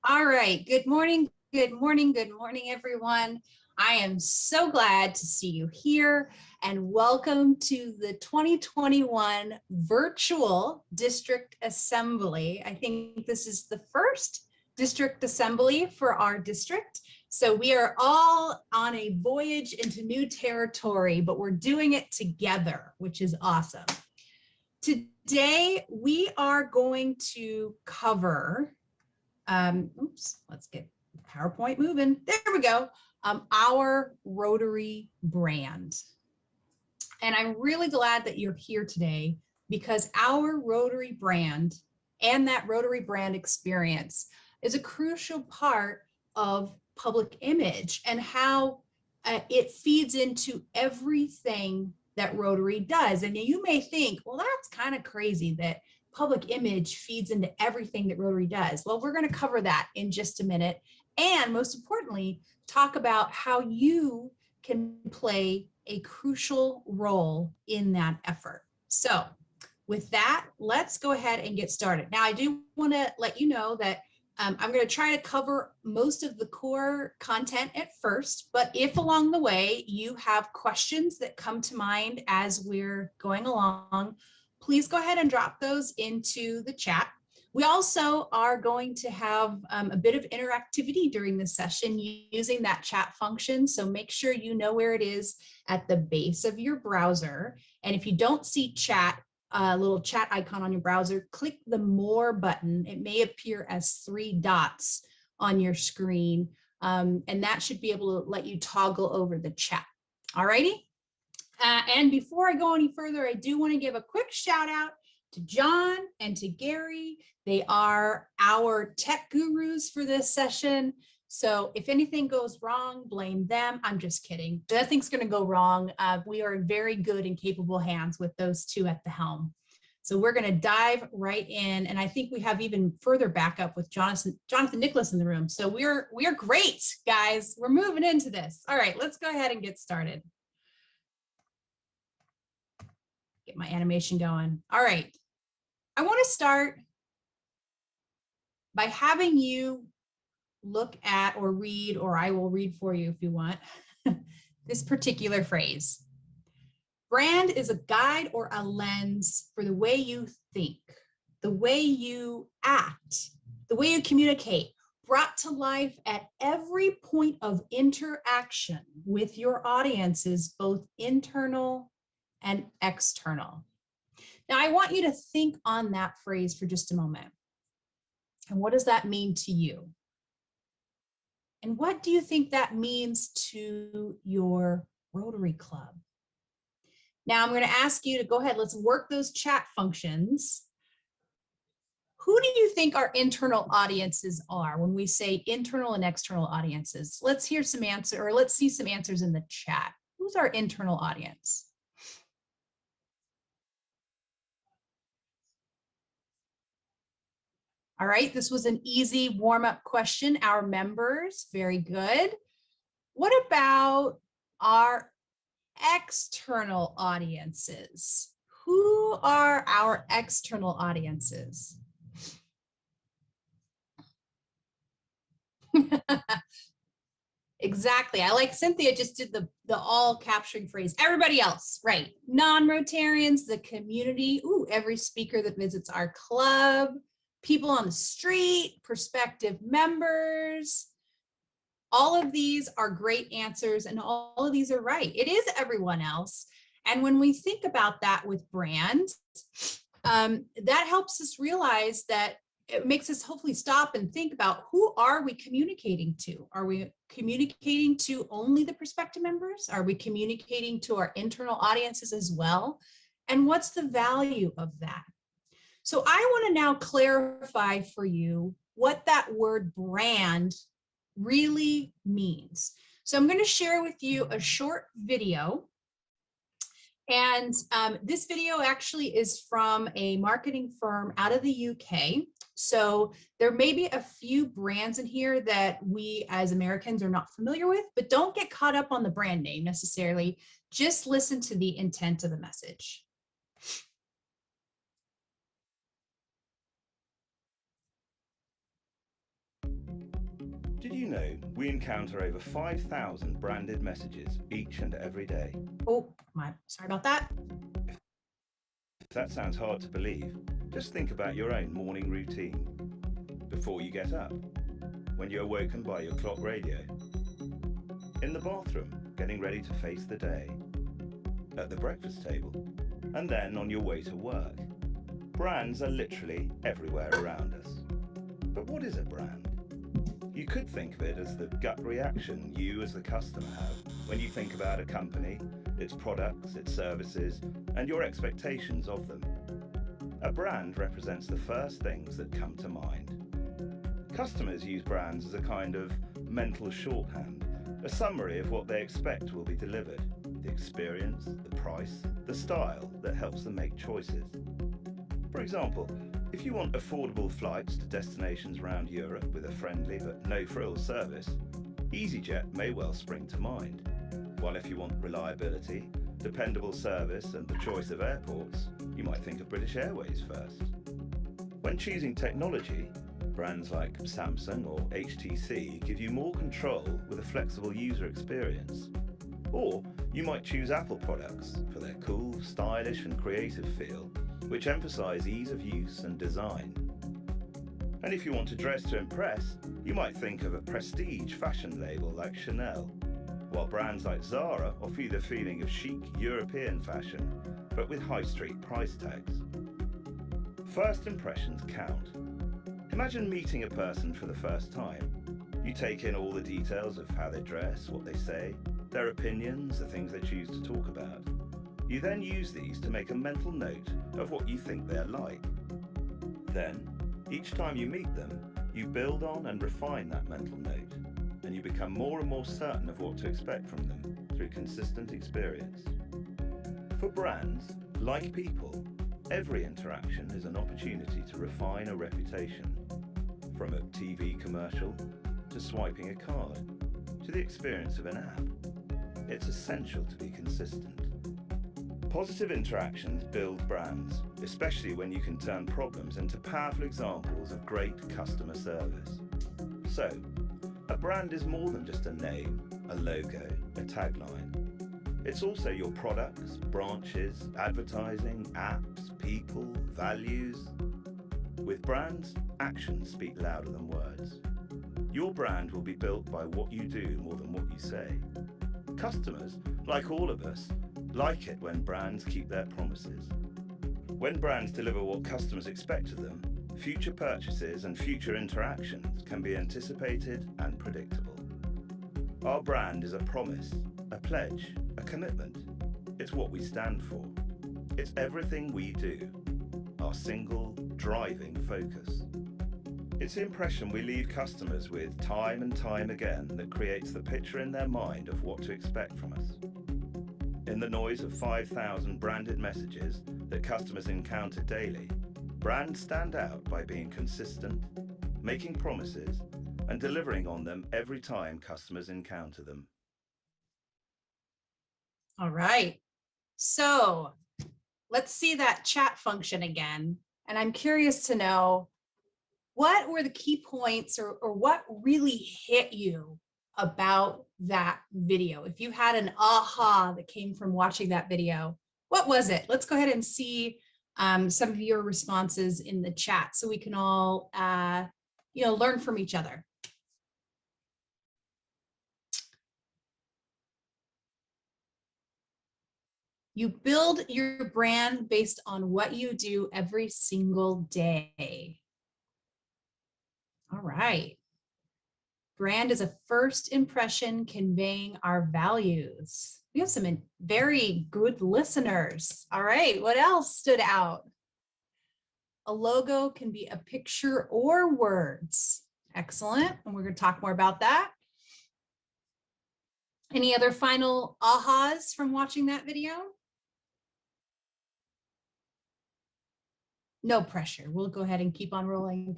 All right. Good morning. Good morning. Good morning, everyone. I am so glad to see you here and welcome to the 2021 Virtual District Assembly. I think this is the first district assembly for our district. So we are all on a voyage into new territory, but we're doing it together, which is awesome. Today, we are going to cover let's get PowerPoint moving. There we go. Our Rotary brand. And I'm really glad that you're here today because our Rotary brand and that Rotary brand experience is a crucial part of public image and how it feeds into everything that Rotary does. And you may think, well, that's kind of crazy that public image feeds into everything that Rotary does. Well, we're going to cover that in just a minute. And most importantly, talk about how you can play a crucial role in that effort. So with that, let's go ahead and get started. Now, I do want to let you know that I'm going to try to cover most of the core content at first, but if along the way you have questions that come to mind as we're going along, please go ahead and drop those into the chat. We also are going to have a bit of interactivity during this session using that chat function. So make sure you know where it is at the base of your browser. And if you don't see chat, a little chat icon on your browser, click the More button. It may appear as 3 dots on your screen, and that should be able to let you toggle over the chat. All righty. And before I go any further, I do want to give a quick shout out to John and to Gary. They are our tech gurus for this session. So if anything goes wrong, blame them. I'm just kidding. Nothing's going to go wrong. We are in very good and capable hands with those two at the helm. So we're going to dive right in. And I think we have even further backup with Jonathan Nicholas in the room. So we are great, guys. We're moving into this. All right, let's go ahead and get started. Get my animation going. All right. I want to start by having you look at or read, or I will read for you if you want, this particular phrase. Brand is a guide or a lens for the way you think, the way you act, the way you communicate, brought to life at every point of interaction with your audiences, both internal and external. Now, I want you to think on that phrase for just a moment. And what does that mean to you? And what do you think that means to your Rotary Club? Now, I'm going to ask you to go ahead. Let's work those chat functions. Who do you think our internal audiences are when we say internal and external audiences? Let's hear some answer, or let's see some answers in the chat. Who's our internal audience? All right, this was an easy warm-up question. Our members, very good. What about our external audiences? Who are our external audiences? Exactly. I like Cynthia just did the all capturing phrase. Everybody else, right? Non-Rotarians, the community. Ooh, every speaker that visits our club, people on the street, prospective members. All of these are great answers and all of these are right. It is everyone else. And when we think about that with brand, that helps us realize that it makes us hopefully stop and think about who are we communicating to? Are we communicating to only the prospective members? Are we communicating to our internal audiences as well? And what's the value of that? So I want to now clarify for you what that word brand really means. So I'm going to share with you a short video. And this video actually is from a marketing firm out of the UK. So there may be a few brands in here that we as Americans are not familiar with, but don't get caught up on the brand name necessarily. Just listen to the intent of the message. Did you know we encounter over 5,000 branded messages each and every day? Oh, sorry about that. If that sounds hard to believe, just think about your own morning routine. Before you get up, when you're woken by your clock radio, in the bathroom, getting ready to face the day, at the breakfast table, and then on your way to work. Brands are literally everywhere around us. But what is a brand? You could think of it as the gut reaction you as the customer have when you think about a company, its products, its services, and your expectations of them. A brand represents the first things that come to mind. Customers use brands as a kind of mental shorthand, a summary of what they expect will be delivered, the experience, the price, the style that helps them make choices. For example, if you want affordable flights to destinations around Europe with a friendly but no-frills service, EasyJet may well spring to mind. While if you want reliability, dependable service and the choice of airports, you might think of British Airways first. When choosing technology, brands like Samsung or HTC give you more control with a flexible user experience. Or you might choose Apple products for their cool, stylish and creative feel, which emphasize ease of use and design. And if you want to dress to impress, you might think of a prestige fashion label like Chanel, while brands like Zara offer you the feeling of chic European fashion, but with high street price tags. First impressions count. Imagine meeting a person for the first time. You take in all the details of how they dress, what they say, their opinions, the things they choose to talk about. You then use these to make a mental note of what you think they're like. Then, each time you meet them, you build on and refine that mental note, and you become more and more certain of what to expect from them through consistent experience. For brands, like people, every interaction is an opportunity to refine a reputation. From a TV commercial, to swiping a card, to the experience of an app. It's essential to be consistent. Positive interactions build brands, especially when you can turn problems into powerful examples of great customer service. So, a brand is more than just a name, a logo, a tagline. It's also your products, branches, advertising, apps, people, values. With brands, actions speak louder than words. Your brand will be built by what you do more than what you say. Customers, like all of us, like it when brands keep their promises. When brands deliver what customers expect of them, future purchases and future interactions can be anticipated and predictable. Our brand is a promise, a pledge, a commitment. It's what we stand for. It's everything we do, our single, driving focus. It's the impression we leave customers with time and time again that creates the picture in their mind of what to expect from us. In the noise of 5,000 branded messages that customers encounter daily, brands stand out by being consistent, making promises, and delivering on them every time customers encounter them. All right. So let's see that chat function again. And I'm curious to know, what were the key points or what really hit you about that video? If you had an aha that came from watching that video, what was it? Let's go ahead and see some of your responses in the chat so we can all learn from each other. You build your brand based on what you do every single day. All right. Brand is a first impression conveying our values. We have some very good listeners. All right, what else stood out? A logo can be a picture or words. Excellent, and we're going to talk more about that. Any other final ahas from watching that video? No pressure. We'll go ahead and keep on rolling.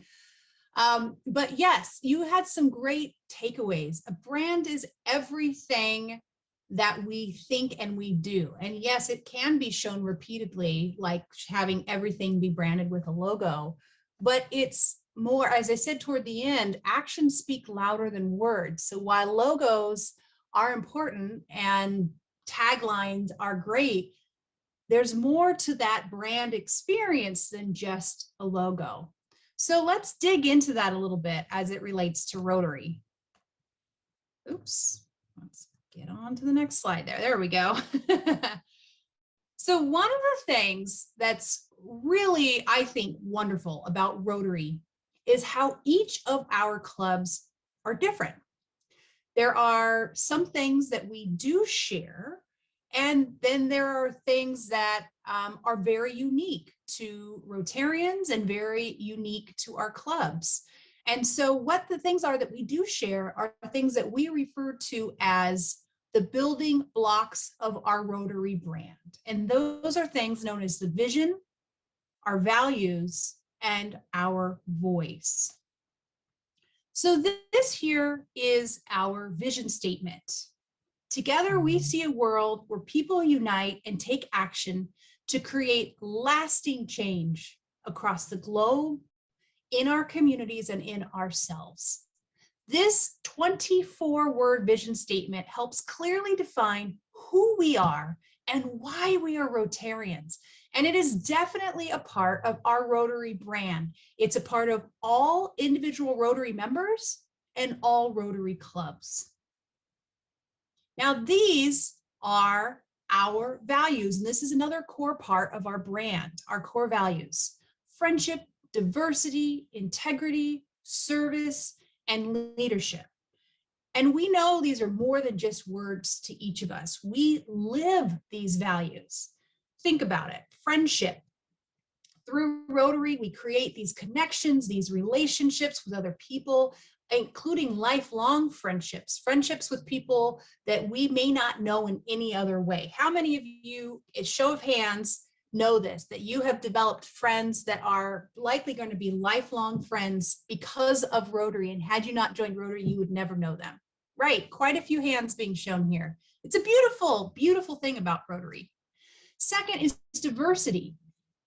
But yes, you had some great takeaways. A brand is everything that we think and we do. And yes, it can be shown repeatedly, like having everything be branded with a logo, but it's more, as I said toward the end, actions speak louder than words. So while logos are important and taglines are great, there's more to that brand experience than just a logo. So let's dig into that a little bit as it relates to Rotary. Oops, let's get on to the next slide there. There we go. So one of the things that's really, I think, wonderful about Rotary is how each of our clubs are different. There are some things that we do share, and then there are things that are very unique to Rotarians and very unique to our clubs. And so what the things are that we do share are things that we refer to as the building blocks of our Rotary brand. And those are things known as the vision, our values, and our voice. So this here is our vision statement. Together, we see a world where people unite and take action to create lasting change across the globe, in our communities, and in ourselves. This 24-word vision statement helps clearly define who we are and why we are Rotarians. And it is definitely a part of our Rotary brand. It's a part of all individual Rotary members and all Rotary clubs. Now, these are our values, and this is another core part of our brand, our core values: friendship, diversity, integrity, service, and leadership. And we know these are more than just words to each of us. We live these values. Think about it. Friendship. Through Rotary, we create these connections, these relationships with other people, including lifelong friendships, friendships with people that we may not know in any other way. How many of you, a show of hands, know this, that you have developed friends that are likely going to be lifelong friends because of Rotary, and had you not joined Rotary, you would never know them? Right, quite a few hands being shown here. It's a beautiful, beautiful thing about Rotary. Second is diversity.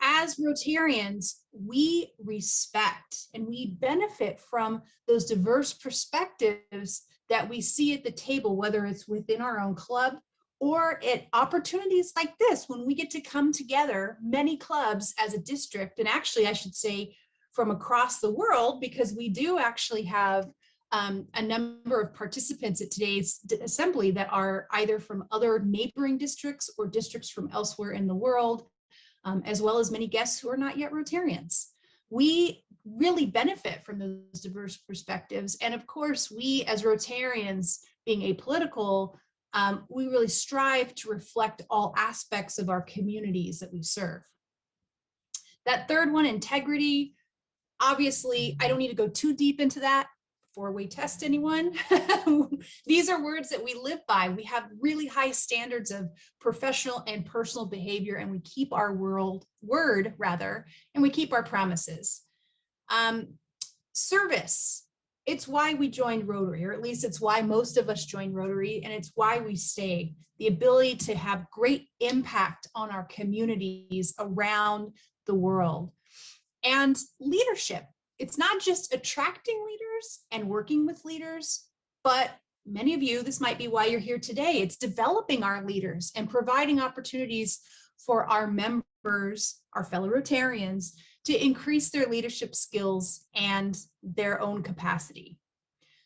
As Rotarians, we respect and we benefit from those diverse perspectives that we see at the table, whether it's within our own club or at opportunities like this, when we get to come together, many clubs as a district, and actually I should say from across the world, because we do actually have a number of participants at today's assembly that are either from other neighboring districts or districts from elsewhere in the world, as well as many guests who are not yet Rotarians. We really benefit from those diverse perspectives. And of course, we as Rotarians, being apolitical, we really strive to reflect all aspects of our communities that we serve. That third one, integrity, obviously, I don't need to go too deep into that before we test anyone. These are words that we live by. We have really high standards of professional and personal behavior, and we keep our word, and we keep our promises. Service. It's why we joined Rotary, or at least it's why most of us join Rotary, and it's why we stay. The ability to have great impact on our communities around the world. And leadership. It's not just attracting leaders and working with leaders, but many of you, this might be why you're here today. It's developing our leaders and providing opportunities for our members, our fellow Rotarians, to increase their leadership skills and their own capacity.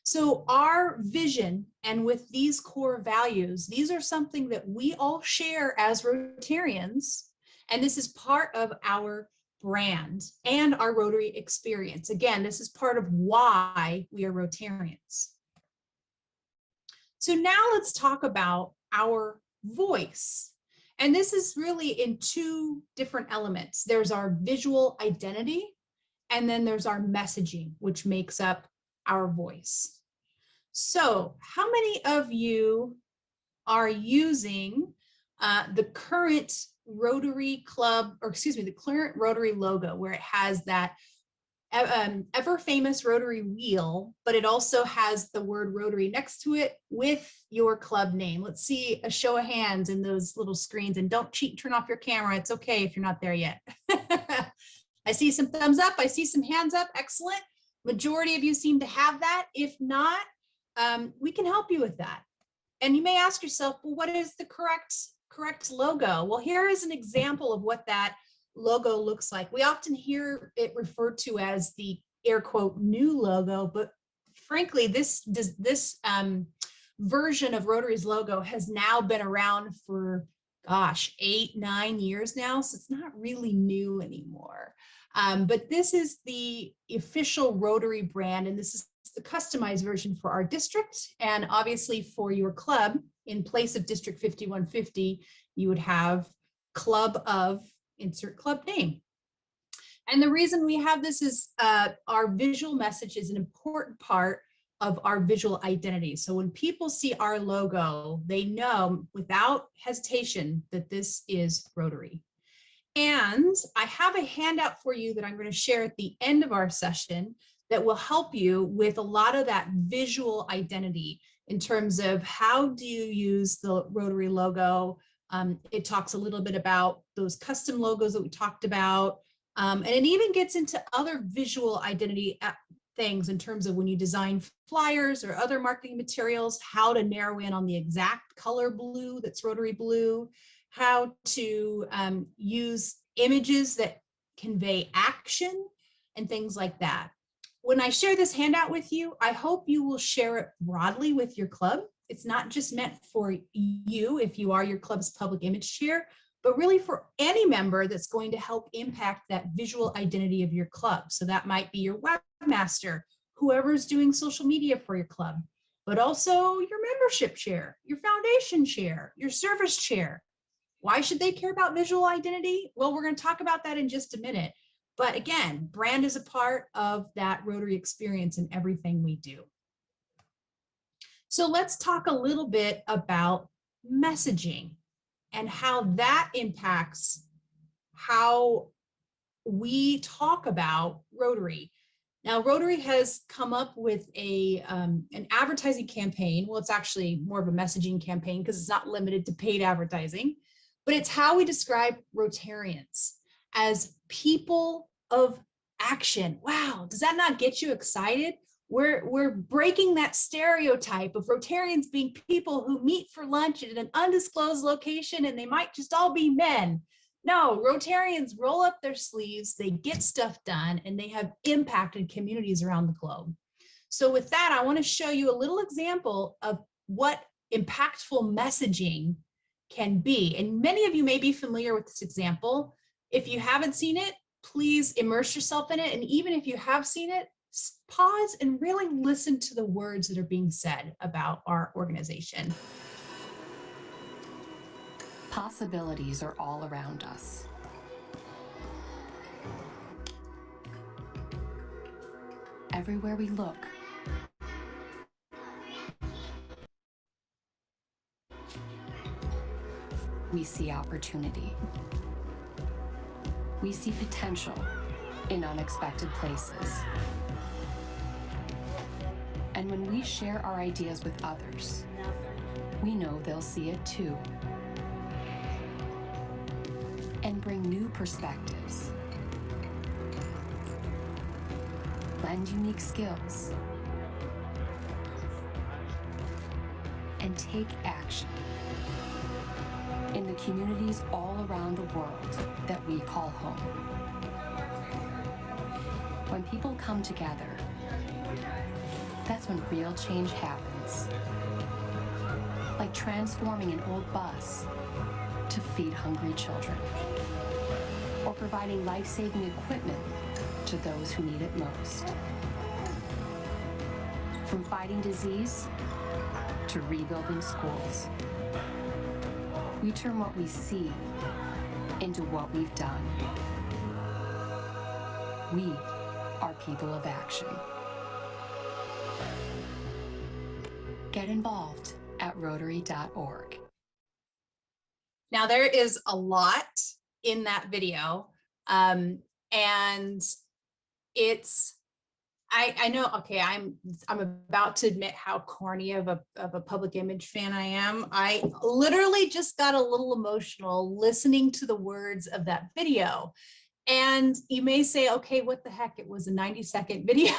So our vision, and with these core values, these are something that we all share as Rotarians, and this is part of our brand and our Rotary experience. Again, this is part of why we are Rotarians. So now let's talk about our voice. And this is really in two different elements. There's our visual identity, and then there's our messaging, which makes up our voice. So how many of you are using the current Rotary Club, or excuse me, the current Rotary logo, where it has that ever famous Rotary wheel, but it also has the word Rotary next to it with your club name? Let's see a show of hands in those little screens, and don't cheat, turn off your camera. It's okay if you're not there yet. I see some thumbs up. I see some hands up. Excellent. Majority of you seem to have that. If not, we can help you with that. And you may ask yourself, well, what is the correct logo? Well, here is an example of what that logo looks like. We often hear it referred to as the air quote new logo, but frankly, this version of Rotary's logo has now been around for, gosh, 8-9 years now. So it's not really new anymore. But this is the official Rotary brand, and this is the customized version for our district. And obviously for your club, in place of District 5150, you would have club of insert club name. And the reason we have this is our visual message is an important part of our visual identity. So when people see our logo, they know without hesitation that this is Rotary. And I have a handout for you that I'm going to share at the end of our session that will help you with a lot of that visual identity in terms of how do you use the Rotary logo. It talks a little bit about those custom logos that we talked about. And it even gets into other visual identity things in terms of when you design flyers or other marketing materials, how to narrow in on the exact color blue that's Rotary blue, how to use images that convey action and things like that. When I share this handout with you, I hope you will share it broadly with your club. It's not just meant for you if you are your club's public image chair, but really for any member that's going to help impact that visual identity of your club. So that might be your webmaster, whoever's doing social media for your club, but also your membership chair, your foundation chair, your service chair. Why should they care about visual identity? Well, we're going to talk about that in just a minute. But again, brand is a part of that Rotary experience in everything we do. So let's talk a little bit about messaging and how that impacts how we talk about Rotary. Now, Rotary has come up with an advertising campaign. Well, it's actually more of a messaging campaign because it's not limited to paid advertising, but it's how we describe Rotarians as people of action. Wow, does that not get you excited? We're breaking that stereotype of Rotarians being people who meet for lunch at an undisclosed location and they might just all be men. No, Rotarians roll up their sleeves, they get stuff done, and they have impact in communities around the globe. So with that, I want to show you a little example of what impactful messaging can be. And many of you may be familiar with this example. If you haven't seen it, please immerse yourself in it. And even if you have seen it, pause and really listen to the words that are being said about our organization. Possibilities are all around us. Everywhere we look, we see opportunity. We see potential in unexpected places. And when we share our ideas with others, we know they'll see it too. And bring new perspectives. Blend unique skills. And take action in the communities all around the world that we call home. When people come together, that's when real change happens. Like transforming an old bus to feed hungry children, or providing life-saving equipment to those who need it most. From fighting disease to rebuilding schools, we turn what we see into what we've done. We are people of action. Get involved at Rotary.org. Now, there is a lot in that video, and it's, I know, okay, I'm about to admit how corny of a public image fan I am. I literally just got a little emotional listening to the words of that video. And you may say, okay, what the heck? It was a 90-second video.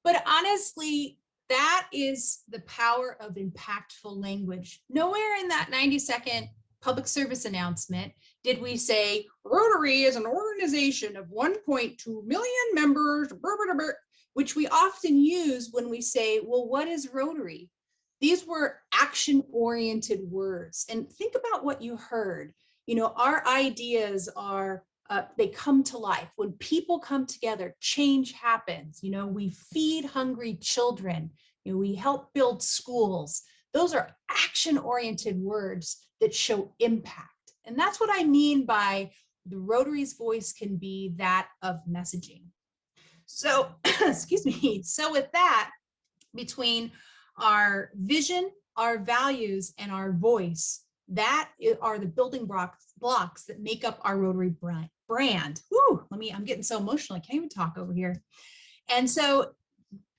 But honestly, that is the power of impactful language. Nowhere in that 90-second public service announcement did we say Rotary is an organization of 1.2 million members, which we often use when we say, well, what is Rotary? These were action-oriented words. And think about what you heard. You know, our ideas are, they come to life. When people come together, change happens. You know, we feed hungry children. You know, we help build schools. Those are action-oriented words that show impact. And that's what I mean by the Rotary's voice can be that of messaging. So, excuse me. So with that, between our vision, our values, and our voice, that are the building blocks that make up our Rotary brand. Woo, I'm getting so emotional, I can't even talk over here. And so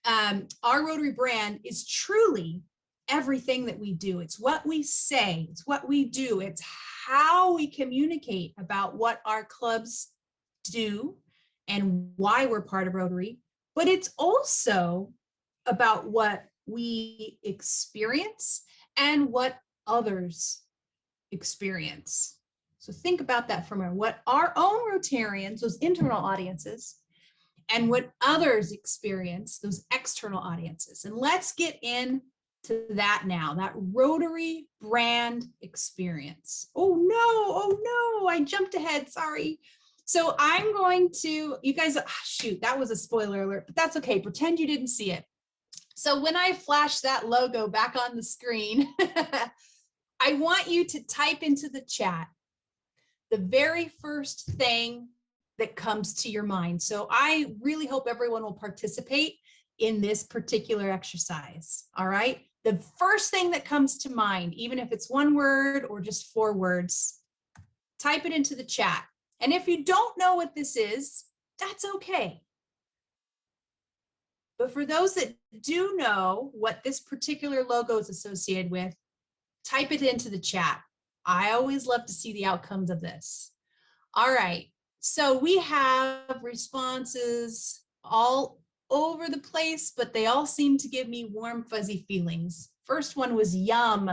our Rotary brand is truly everything that we do. It's what we say, it's what we do, it's how we communicate about what our clubs do and why we're part of Rotary, but it's also about what we experience and what others experience. So think about that from what our own Rotarians, those internal audiences, and what others experience, those external audiences. And let's get into that now, that Rotary brand experience. Oh no, I jumped ahead, sorry. So I'm going to, you guys, shoot, that was a spoiler alert, but that's okay, pretend you didn't see it. So when I flash that logo back on the screen, I want you to type into the chat the very first thing that comes to your mind. So I really hope everyone will participate in this particular exercise. All right. The first thing that comes to mind, even if it's one word or just 4 words, type it into the chat. And if you don't know what this is, that's okay. But for those that do know what this particular logo is associated with, type it into the chat. I always love to see the outcomes of this. All right, so we have responses all over the place, but they all seem to give me warm, fuzzy feelings. First one was yum,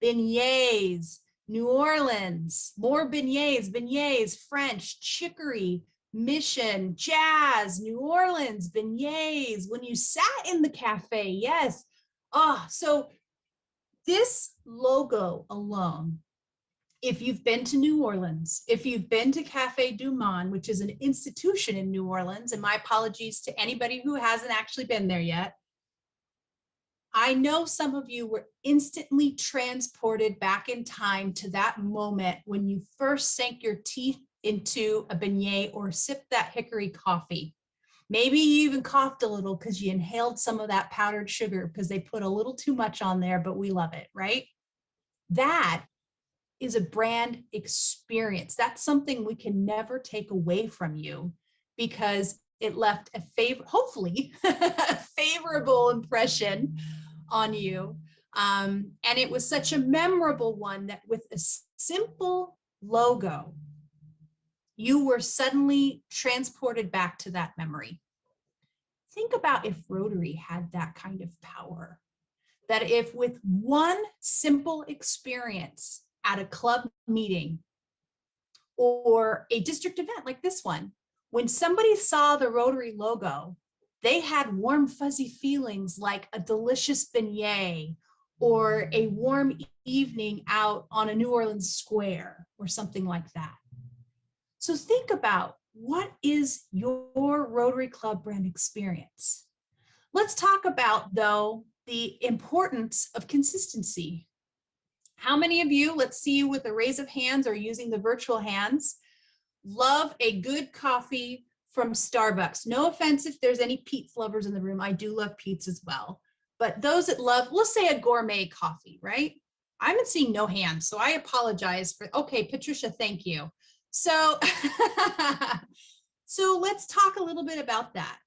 beignets, New Orleans, more beignets, French, chicory, mission, jazz, New Orleans, beignets, when you sat in the cafe, yes. So this logo alone, if you've been to New Orleans, if you've been to Cafe Du Monde, which is an institution in New Orleans, and my apologies to anybody who hasn't actually been there yet, I know some of you were instantly transported back in time to that moment when you first sank your teeth into a beignet or sipped that hickory coffee. Maybe you even coughed a little because you inhaled some of that powdered sugar because they put a little too much on there, but we love it, right? That is a brand experience. That's something we can never take away from you because it left a hopefully a favorable impression on you. And it was such a memorable one that with a simple logo, you were suddenly transported back to that memory. Think about if Rotary had that kind of power, that if with one simple experience at a club meeting or a district event like this one, when somebody saw the Rotary logo, they had warm, fuzzy feelings like a delicious beignet or a warm evening out on a New Orleans square or something like that. So think about, what is your Rotary Club brand experience? Let's talk about, though, the importance of consistency. How many of you, let's see you with a raise of hands or using the virtual hands, love a good coffee from Starbucks? No offense if there's any Pete's lovers in the room. I do love Pete's as well. But those that love, let's say a gourmet coffee, right? I haven't seen no hands, so I apologize for, okay, Patricia, thank you. So, so let's talk a little bit about that.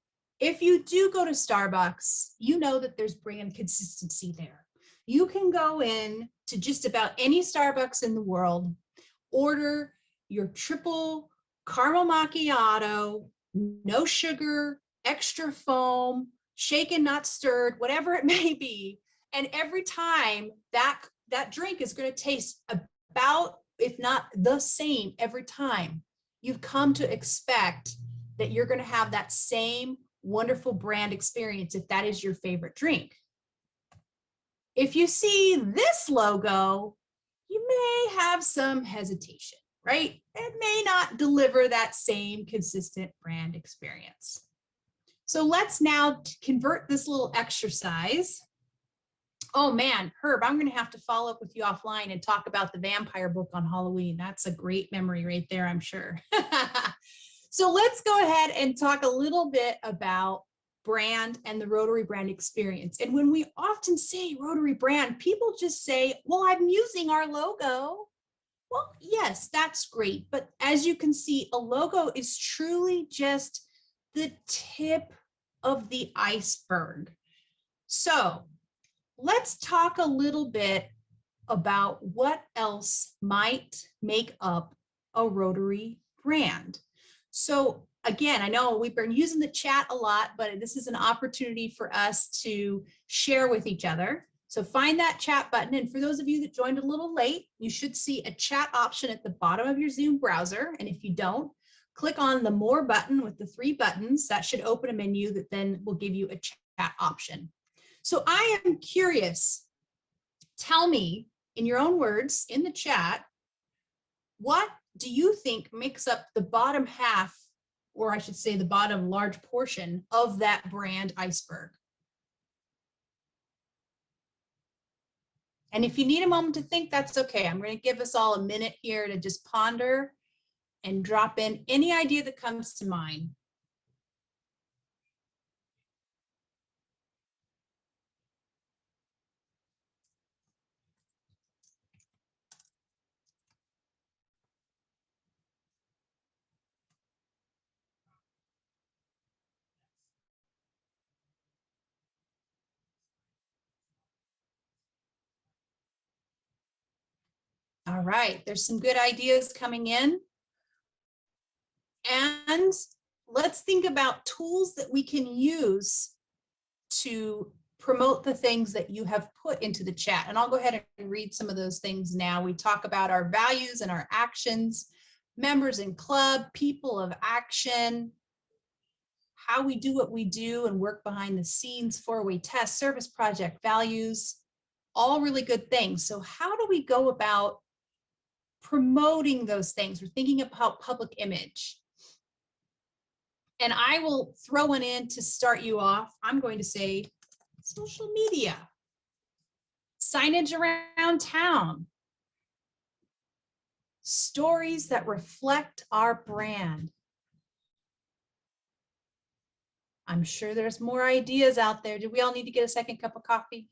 If you do go to Starbucks, you know that there's brand consistency there. You can go in to just about any Starbucks in the world, order your triple caramel macchiato, no sugar, extra foam, shaken, not stirred, whatever it may be. And every time that drink is going to taste about, if not the same every time. You've come to expect that you're going to have that same wonderful brand experience if that is your favorite drink. If you see this logo, you may have some hesitation, right? It may not deliver that same consistent brand experience. So let's now convert this little exercise. Oh man, Herb, I'm going to have to follow up with you offline and talk about the vampire book on Halloween. That's a great memory right there, I'm sure. So let's go ahead and talk a little bit about brand and the Rotary Brand experience. And when we often say Rotary Brand, people just say, well, I'm using our logo. Well, yes, that's great. But as you can see, a logo is truly just the tip of the iceberg. So let's talk a little bit about what else might make up a Rotary brand. So again, I know we've been using the chat a lot, but this is an opportunity for us to share with each other. So find that chat button. And for those of you that joined a little late, you should see a chat option at the bottom of your Zoom browser. And if you don't, click on the More button with the 3 buttons. That should open a menu that then will give you a chat option. So I am curious, tell me in your own words in the chat, what do you think makes up the bottom half, or I should say the bottom large portion of that brand iceberg? And if you need a moment to think, that's okay. I'm going to give us all a minute here to just ponder and drop in any idea that comes to mind. All right, there's some good ideas coming in. And let's think about tools that we can use to promote the things that you have put into the chat. And I'll go ahead and read some of those things now. We talk about our values and our actions, members in club, people of action, how we do what we do and work behind the scenes, 4-way test, service project, values, all really good things. So how do we go about promoting those things? We're thinking about public image. And I will throw one in to start you off. I'm going to say social media, signage around town, stories that reflect our brand. I'm sure there's more ideas out there. Do we all need to get a second cup of coffee?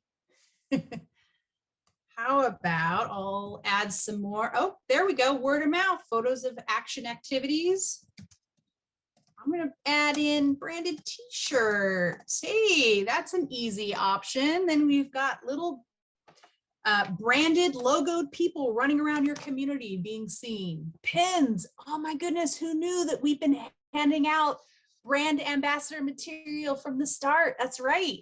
How about I'll add some more. Oh, there we go. Word of mouth, photos of action activities. I'm going to add in branded t-shirts. Hey, that's an easy option. Then we've got little branded logoed people running around your community being seen. Pins. Oh my goodness, who knew that we've been handing out brand ambassador material from the start? That's right.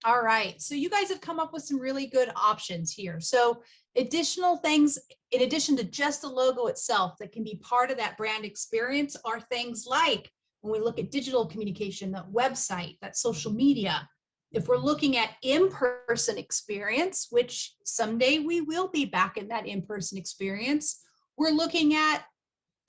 All right, so you guys have come up with some really good options here. So additional things, in addition to just the logo itself, that can be part of that brand experience are things like, when we look at digital communication, that website, that social media. If we're looking at in-person experience, which someday we will be back in that in-person experience, we're looking at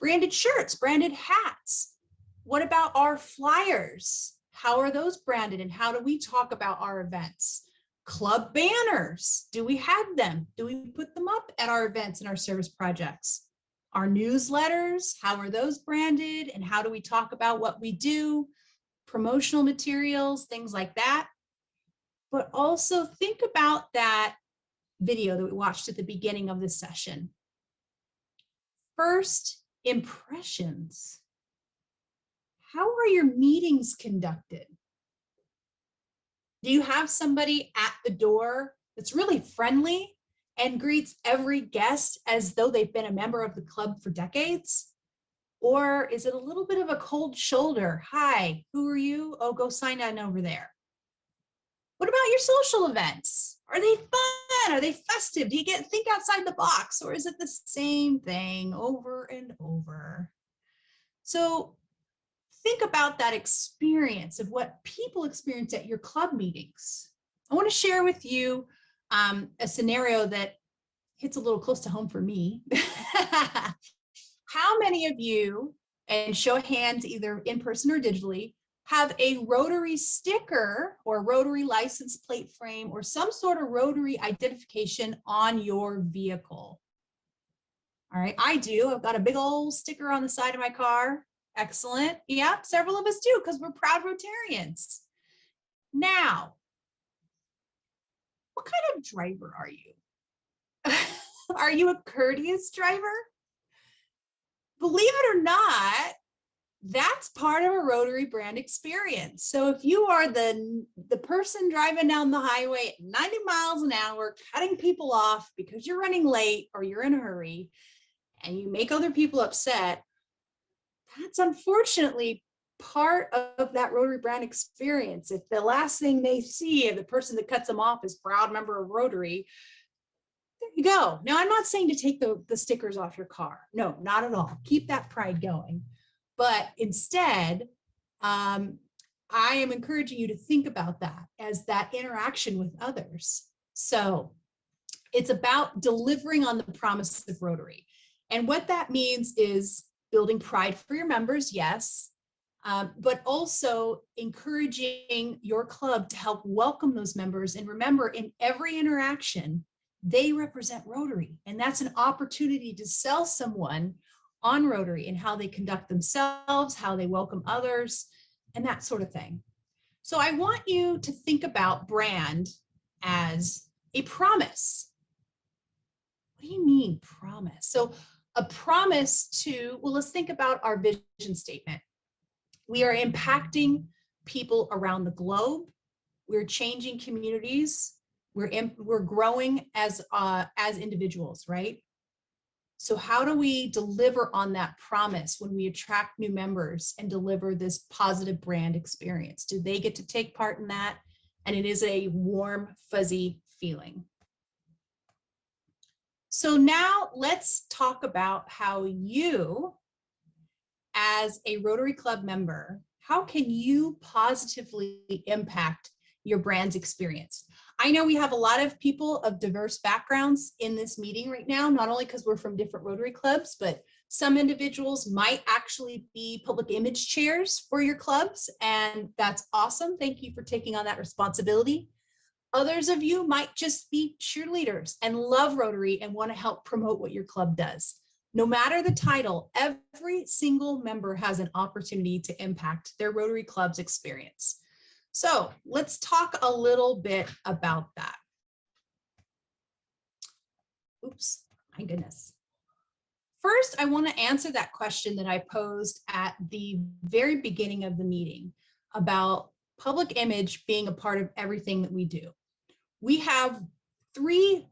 branded shirts, branded hats. What about our flyers? How are those branded and how do we talk about our events? Club banners, do we have them? Do we put them up at our events and our service projects? Our newsletters, how are those branded and how do we talk about what we do? Promotional materials, things like that. But also think about that video that we watched at the beginning of this session. First impressions. How are your meetings conducted? Do you have somebody at the door that's really friendly and greets every guest as though they've been a member of the club for decades? Or is it a little bit of a cold shoulder? Hi, who are you? Oh, go sign in over there. What about your social events? Are they fun? Are they festive? Do you think outside the box, or is it the same thing over and over? So think about that experience of what people experience at your club meetings. I want to share with you a scenario that hits a little close to home for me. How many of you, and show of hands either in person or digitally, have a Rotary sticker or Rotary license plate frame or some sort of Rotary identification on your vehicle? All right, I do. I've got a big old sticker on the side of my car. Excellent. Yeah, several of us do because we're proud Rotarians. Now, what kind of driver are you? Are you a courteous driver? Believe it or not, that's part of a Rotary Brand experience. So if you are the person driving down the highway at 90 miles an hour, cutting people off because you're running late or you're in a hurry, and you make other people upset, that's unfortunately part of that Rotary Brand experience. If the last thing they see of the person that cuts them off is proud member of Rotary, there you go. Now, I'm not saying to take the stickers off your car. No, not at all. Keep that pride going. But instead, I am encouraging you to think about that as that interaction with others. So it's about delivering on the promise of Rotary. And what that means is building pride for your members, yes, but also encouraging your club to help welcome those members. And remember, in every interaction, they represent Rotary. And that's an opportunity to sell someone on Rotary and how they conduct themselves, how they welcome others, and that sort of thing. So I want you to think about brand as a promise. What do you mean promise? So a promise to, well, let's think about our vision statement. We are impacting people around the globe. We're changing communities. We're growing as individuals, right? So how do we deliver on that promise when we attract new members and deliver this positive brand experience? Do they get to take part in that? And it is a warm, fuzzy feeling. So now let's talk about how you, as a Rotary Club member, how can you positively impact your brand's experience? I know we have a lot of people of diverse backgrounds in this meeting right now, not only because we're from different Rotary clubs, but some individuals might actually be public image chairs for your clubs, and that's awesome. Thank you for taking on that responsibility. Others of you might just be cheerleaders and love Rotary and want to help promote what your club does. No matter the title, every single member has an opportunity to impact their Rotary Club's experience. So let's talk a little bit about that. Oops, my goodness. First, I want to answer that question that I posed at the very beginning of the meeting about public image being a part of everything that we do. We have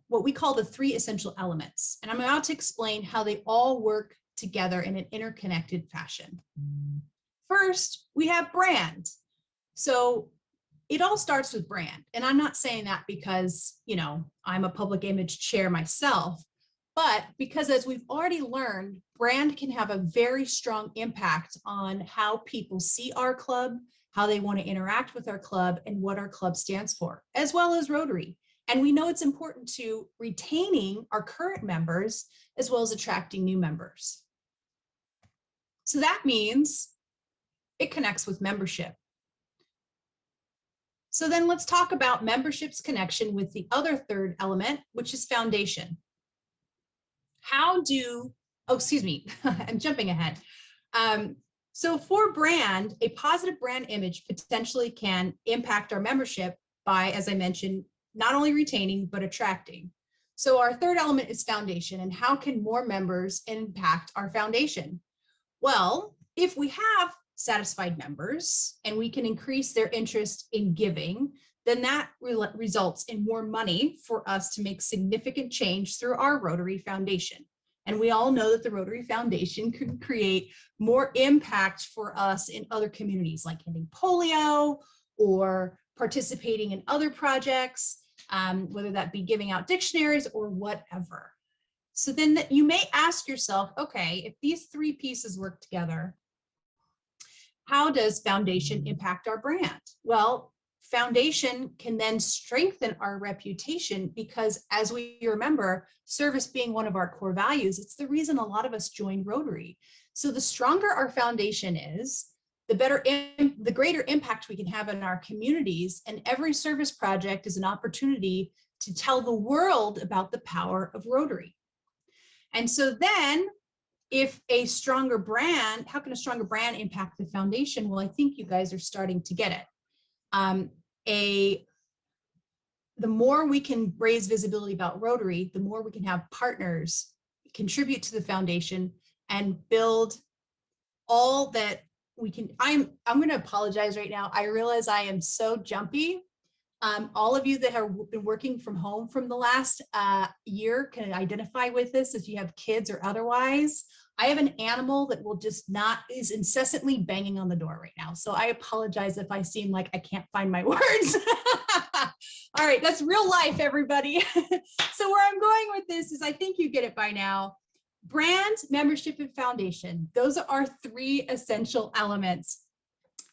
what we call the three essential elements, and I'm about to explain how they all work together in an interconnected fashion. First, we have brand. So it all starts with brand. And I'm not saying that because, I'm a public image chair myself, but because as we've already learned, brand can have a very strong impact on how people see our club, how they want to interact with our club, and what our club stands for, as well as Rotary. And we know it's important to retaining our current members as well as attracting new members. So that means it connects with membership. So then let's talk about membership's connection with the other third element, which is foundation. I'm jumping ahead. So for brand, a positive brand image potentially can impact our membership by, as I mentioned, not only retaining, but attracting. So our third element is foundation, and how can more members impact our foundation? Well, if we have satisfied members and we can increase their interest in giving, then that results in more money for us to make significant change through our Rotary Foundation. And we all know that the Rotary Foundation can create more impact for us in other communities, like ending polio or participating in other projects, whether that be giving out dictionaries or whatever. So then you may ask yourself, okay, if these three pieces work together, how does foundation impact our brand? Well, foundation can then strengthen our reputation because, as we remember, service being one of our core values, it's the reason a lot of us join Rotary. So the stronger our foundation is, the greater impact we can have in our communities, and every service project is an opportunity to tell the world about the power of Rotary. And so then, if a stronger brand, how can a stronger brand impact the foundation? Well, I think you guys are starting to get it. The more we can raise visibility about Rotary, the more we can have partners contribute to the foundation and build all that we can. I'm going to apologize right now. I realize I am so jumpy. All of you that have been working from home from the last year can identify with this if you have kids or otherwise. I have an animal that is incessantly banging on the door right now. So I apologize if I seem like I can't find my words. All right, that's real life, everybody. So where I'm going with this is, I think you get it by now. Brand, membership, and foundation. Those are our three essential elements.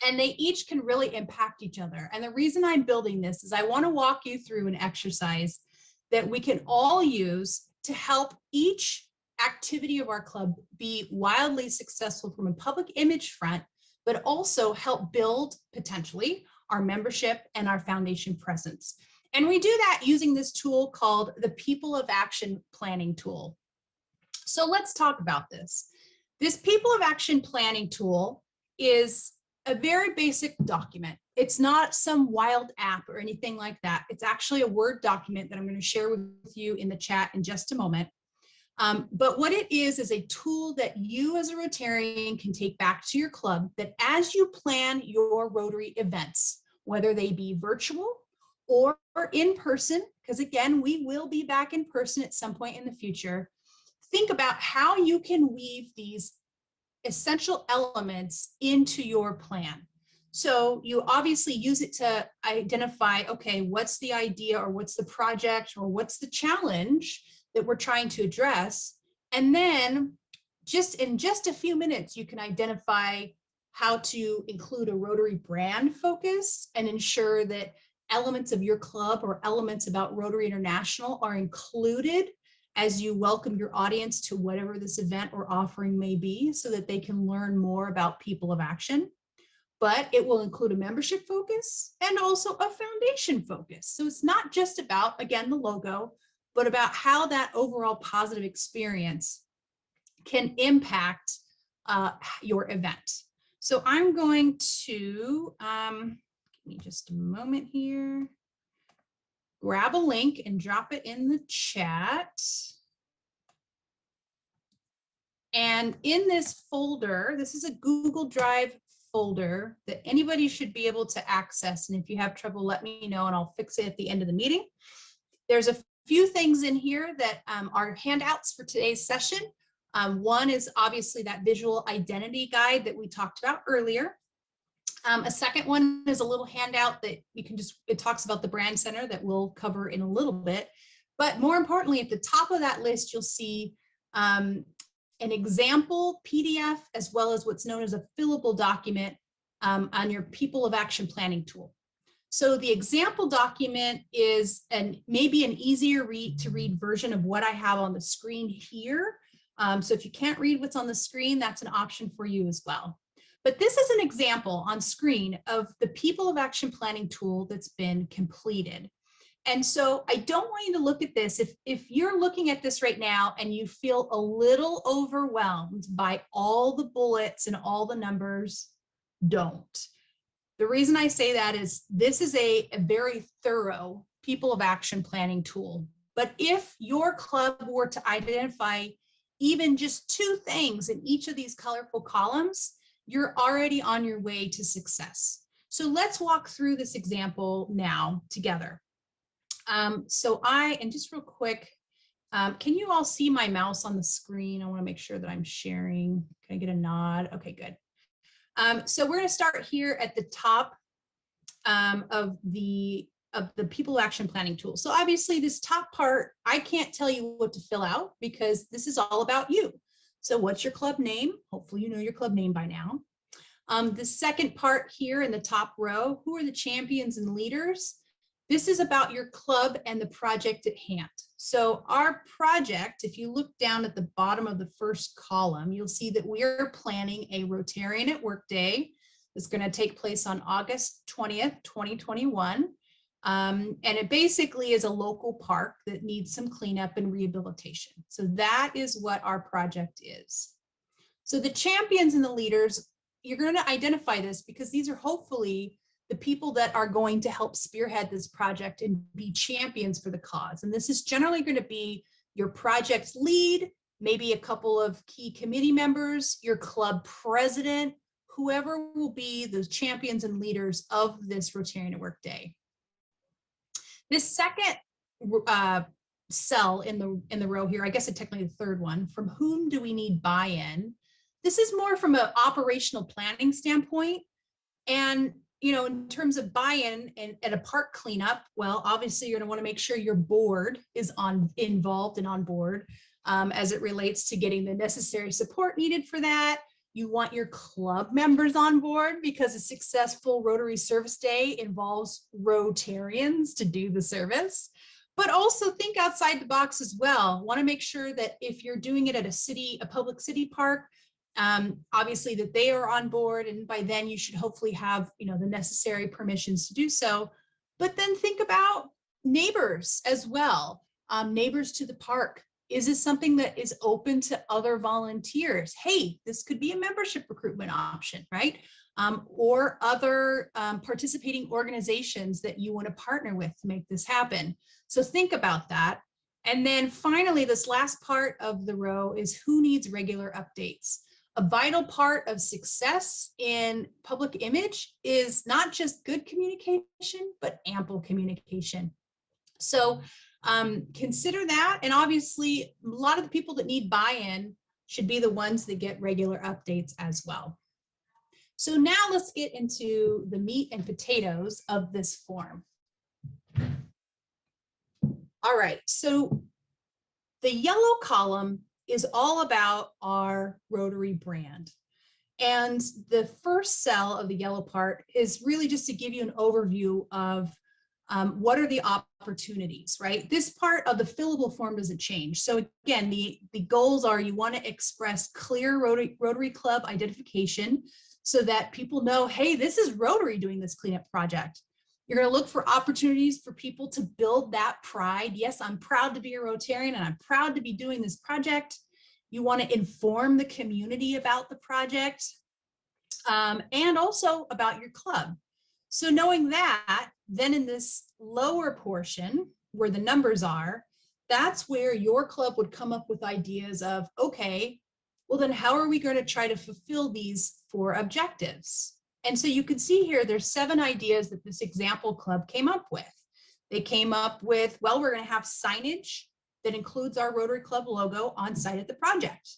And they each can really impact each other. And the reason I'm building this is I want to walk you through an exercise that we can all use to help each activity of our club be wildly successful from a public image front, but also help build potentially our membership and our foundation presence. And we do that using this tool called the People of Action Planning Tool. So let's talk about this. This People of Action Planning Tool is a very basic document. It's not some wild app or anything like that. It's actually a Word document that I'm going to share with you in the chat in just a moment. But what it is a tool that you as a Rotarian can take back to your club, that as you plan your Rotary events, whether they be virtual or in person, because again, we will be back in person at some point in the future, think about how you can weave these essential elements into your plan. So you obviously use it to identify, okay, what's the idea or what's the project or what's the challenge that we're trying to address. And then in just a few minutes, you can identify how to include a Rotary brand focus and ensure that elements of your club or elements about Rotary International are included as you welcome your audience to whatever this event or offering may be, so that they can learn more about People of Action. But it will include a membership focus and also a foundation focus. So it's not just about, again, the logo, but about how that overall positive experience can impact your event. So I'm going to, give me just a moment here, grab a link and drop it in the chat. And in this folder, this is a Google Drive folder that anybody should be able to access. And if you have trouble, let me know and I'll fix it at the end of the meeting. There's a few things in here that are handouts for today's session. One is obviously that visual identity guide that we talked about earlier. A second one is a little handout that you can it talks about the brand center that we'll cover in a little bit. But more importantly, at the top of that list, you'll see an example PDF, as well as what's known as a fillable document on your People of Action Planning tool. So the example document is maybe an easier to read version of what I have on the screen here. So if you can't read what's on the screen, that's an option for you as well. But this is an example on screen of the People of Action Planning tool that's been completed. And so I don't want you to look at this. If you're looking at this right now and you feel a little overwhelmed by all the bullets and all the numbers, don't. The reason I say that is this is a very thorough People of Action Planning tool. But if your club were to identify even just 2 things in each of these colorful columns, you're already on your way to success. So let's walk through this example now together. And just real quick, can you all see my mouse on the screen? I want to make sure that I'm sharing. Can I get a nod? Okay, good. So we're going to start here at the top of the people action planning tool. So obviously this top part, I can't tell you what to fill out because this is all about you. So what's your club name? Hopefully you know your club name by now. The second part here in the top row, who are the champions and leaders? This is about your club and the project at hand. So our project, if you look down at the bottom of the first column, you'll see that we are planning a Rotarian at Work Day. It's going to take place on August 20th, 2021. And it basically is a local park that needs some cleanup and rehabilitation. So that is what our project is. So the champions and the leaders, you're going to identify this because these are hopefully the people that are going to help spearhead this project and be champions for the cause. And this is generally going to be your project lead, maybe a couple of key committee members, your club president, whoever will be the champions and leaders of this Rotarian at Work Day. This second cell in the row here, I guess it's technically the third one, from whom do we need buy-in? This is more from an operational planning standpoint. And, you know, in terms of buy-in and at a park cleanup, well, obviously you're going to want to make sure your board is involved and on board as it relates to getting the necessary support needed for that. You want your club members on board because a successful Rotary Service Day involves Rotarians to do the service. But also think outside the box as well. Want to make sure that if you're doing it at a public city park, obviously that they are on board, and by then you should hopefully have, you know, the necessary permissions to do so. But then think about neighbors as well, neighbors to the park. Is this something that is open to other volunteers? Hey, this could be a membership recruitment option, right? Or other participating organizations that you want to partner with to make this happen. So think about that. And then finally, this last part of the row is who needs regular updates. A vital part of success in public image is not just good communication, but ample communication. So consider that. And obviously, a lot of the people that need buy-in should be the ones that get regular updates as well. So now let's get into the meat and potatoes of this form. All right, so the yellow column is all about our Rotary brand. And the first cell of the yellow part is really just to give you an overview of what are the opportunities, right? This part of the fillable form doesn't change. So again, the goals are you want to express clear Rotary Club identification so that people know, hey, this is Rotary doing this cleanup project. You're going to look for opportunities for people to build that pride. Yes, I'm proud to be a Rotarian and I'm proud to be doing this project. You want to inform the community about the project and also about your club. So knowing that, then in this lower portion where the numbers are, that's where your club would come up with ideas of, okay, well then how are we going to try to fulfill these 4 objectives? And so you can see here, there's 7 ideas that this example club came up with. They came up with, well, we're going to have signage that includes our Rotary Club logo on site at the project.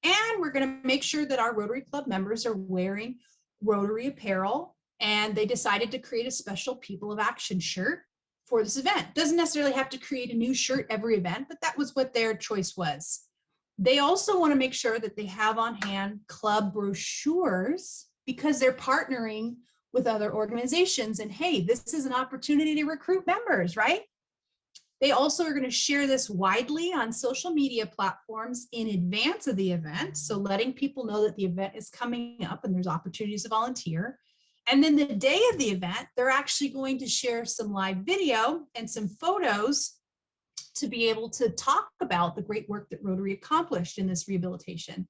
And we're going to make sure that our Rotary Club members are wearing Rotary apparel. And they decided to create a special People of Action shirt for this event. Doesn't necessarily have to create a new shirt every event, but that was what their choice was. They also want to make sure that they have on hand club brochures because they're partnering with other organizations. And hey, this is an opportunity to recruit members, right? They also are going to share this widely on social media platforms in advance of the event. So letting people know that the event is coming up and there's opportunities to volunteer. And then the day of the event, they're actually going to share some live video and some photos to be able to talk about the great work that Rotary accomplished in this rehabilitation.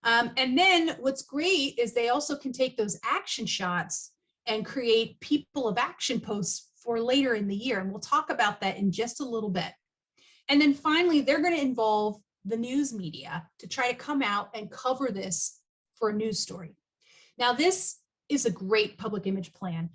And then what's great is they also can take those action shots and create People of Action posts for later in the year. And we'll talk about that in just a little bit. And then finally, they're going to involve the news media to try to come out and cover this for a news story. Now, this is a great public image plan.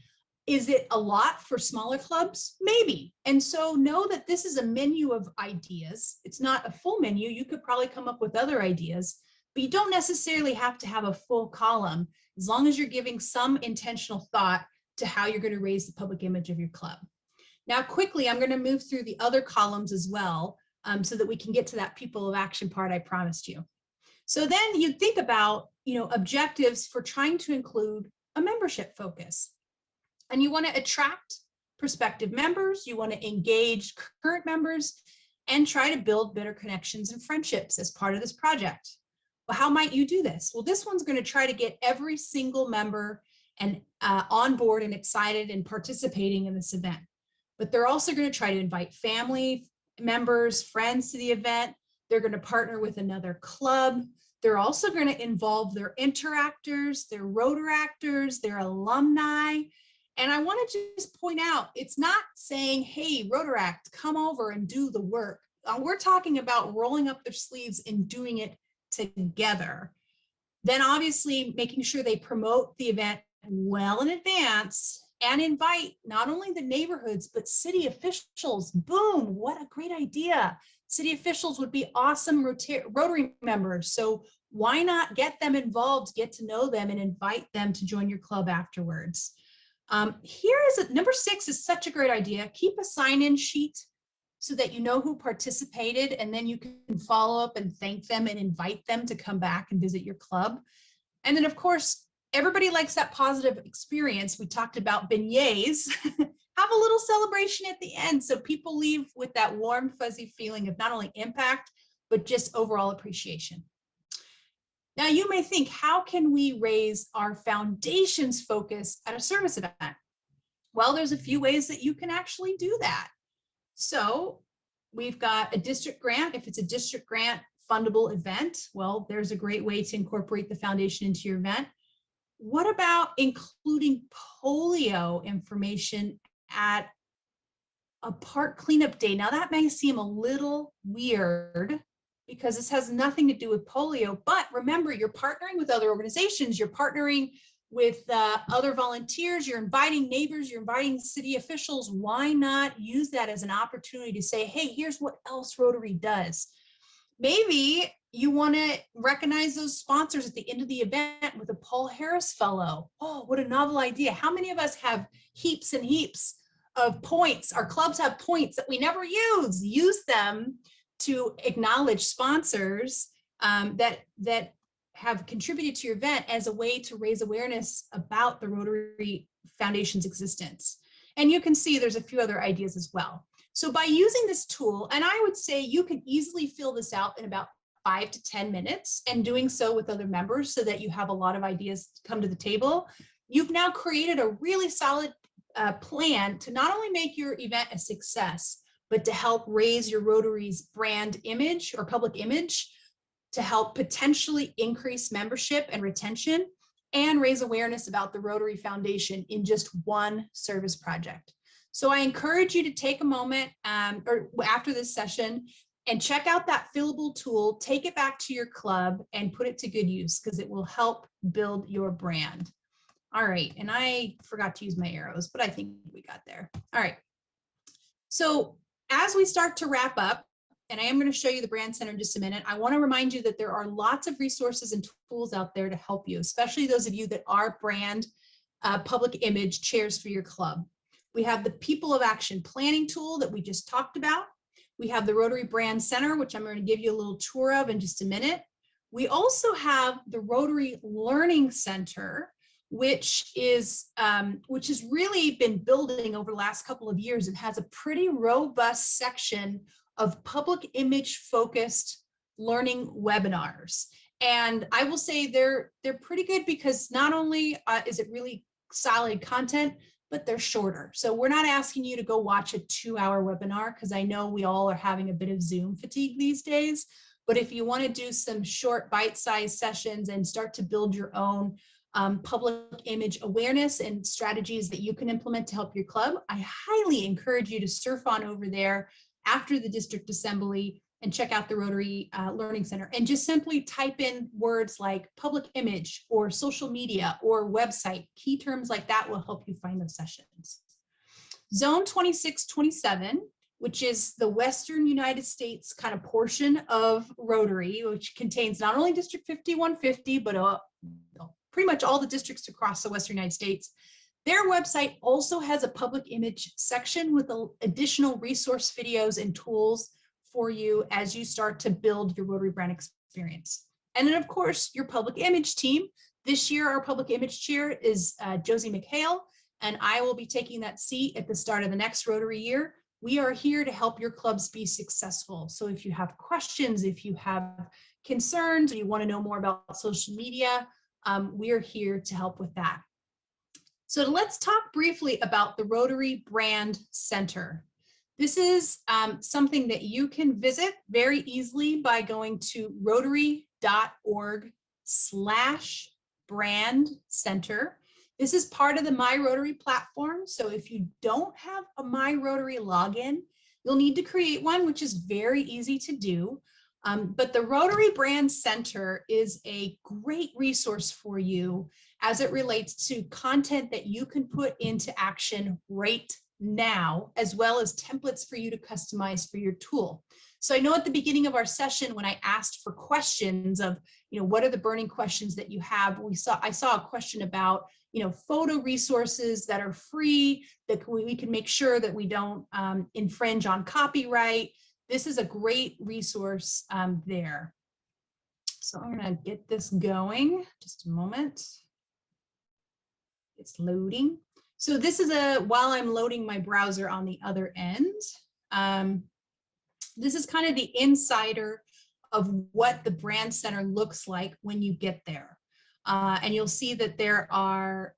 Is it a lot for smaller clubs? Maybe. And so know that this is a menu of ideas. It's not a full menu. You could probably come up with other ideas, but you don't necessarily have to have a full column as long as you're giving some intentional thought to how you're going to raise the public image of your club. Now, quickly, I'm going to move through the other columns as well, so that we can get to that people of action part I promised you. So then you think about, objectives for trying to include a membership focus. And you want to attract prospective members, you want to engage current members, and try to build better connections and friendships as part of this project. Well, how might you do this? Well, this one's going to try to get every single member and on board and excited and participating in this event. But they're also going to try to invite family members, friends to the event. They're going to partner with another club. They're also going to involve their interactors, their Rotaractors, their alumni. And I want to just point out, it's not saying, hey, Rotaract, come over and do the work. We're talking about rolling up their sleeves and doing it together. Then obviously making sure they promote the event well in advance and invite not only the neighborhoods, but city officials. Boom, what a great idea. City officials would be awesome Rotary members. So why not get them involved, get to know them, and invite them to join your club afterwards. Here is number 6 is such a great idea. Keep a sign-in sheet so that you know who participated, and then you can follow up and thank them and invite them to come back and visit your club. And then, of course, everybody likes that positive experience. We talked about beignets. Have a little celebration at the end so people leave with that warm, fuzzy feeling of not only impact, but just overall appreciation. Now, you may think, how can we raise our foundation's focus at a service event? Well, there's a few ways that you can actually do that. So we've got a district grant. If it's a district grant fundable event, well, there's a great way to incorporate the foundation into your event. What about including polio information at a park cleanup day? Now, that may seem a little weird because this has nothing to do with polio, but remember, you're partnering with other organizations, you're partnering with other volunteers, you're inviting neighbors, you're inviting city officials. Why not use that as an opportunity to say, hey, here's what else Rotary does? Maybe you want to recognize those sponsors at the end of the event with a Paul Harris Fellow. Oh, what a novel idea. How many of us have heaps and heaps of points? Our clubs have points that we never use. Use them to acknowledge sponsors that have contributed to your event as a way to raise awareness about the Rotary Foundation's existence. And you can see there's a few other ideas as well. So by using this tool, and I would say you can easily fill this out in about 5 to 10 minutes, and doing so with other members so that you have a lot of ideas come to the table, you've now created a really solid plan to not only make your event a success, but to help raise your Rotary's brand image or public image, to help potentially increase membership and retention, and raise awareness about the Rotary Foundation in just one service project. So I encourage you to take a moment or after this session and check out that fillable tool, take it back to your club and put it to good use because it will help build your brand. All right, and I forgot to use my arrows, but I think we got there. All right, so as we start to wrap up, and I am going to show you the Brand Center in just a minute, I want to remind you that there are lots of resources and tools out there to help you, especially those of you that are brand public image chairs for your club. We have the People of Action Planning tool that we just talked about. We have the Rotary Brand Center, which I'm going to give you a little tour of in just a minute. We also have the Rotary Learning Center, which has really been building over the last couple of years and has a pretty robust section of public image focused learning webinars. And I will say they're pretty good because not only is it really solid content, but they're shorter. So we're not asking you to go watch a 2-hour webinar because I know we all are having a bit of Zoom fatigue these days. But if you want to do some short bite-sized sessions and start to build your own public image awareness and strategies that you can implement to help your club, I highly encourage you to surf on over there after the district assembly and check out the Rotary Learning Center and just simply type in words like public image or social media or website. Key terms like that will help you find those sessions. Zone 2627, which is the Western United States kind of portion of Rotary, which contains not only District 5150, but pretty much all the districts across the Western United States. Their website also has a public image section with additional resource videos and tools for you as you start to build your Rotary brand experience. And then of course, your public image team. This year, our public image chair is Josie McHale, and I will be taking that seat at the start of the next Rotary year. We are here to help your clubs be successful. So if you have questions, if you have concerns, or you want to know more about social media, we are here to help with that. So let's talk briefly about the Rotary Brand Center. This is something that you can visit very easily by going to rotary.org/brand center. This is part of the My Rotary platform. So if you don't have a My Rotary login, you'll need to create one, which is very easy to do. But the Rotary Brand Center is a great resource for you as it relates to content that you can put into action right now, as well as templates for you to customize for your tool. So I know at the beginning of our session, when I asked for questions of, what are the burning questions that you have, I saw a question about, photo resources that are free, that we can make sure that we don't infringe on copyright. This is a great resource there. So I'm going to get this going. Just a moment. It's loading. So this is while I'm loading my browser on the other end, this is kind of the insider of what the Brand Center looks like when you get there. And you'll see that there are,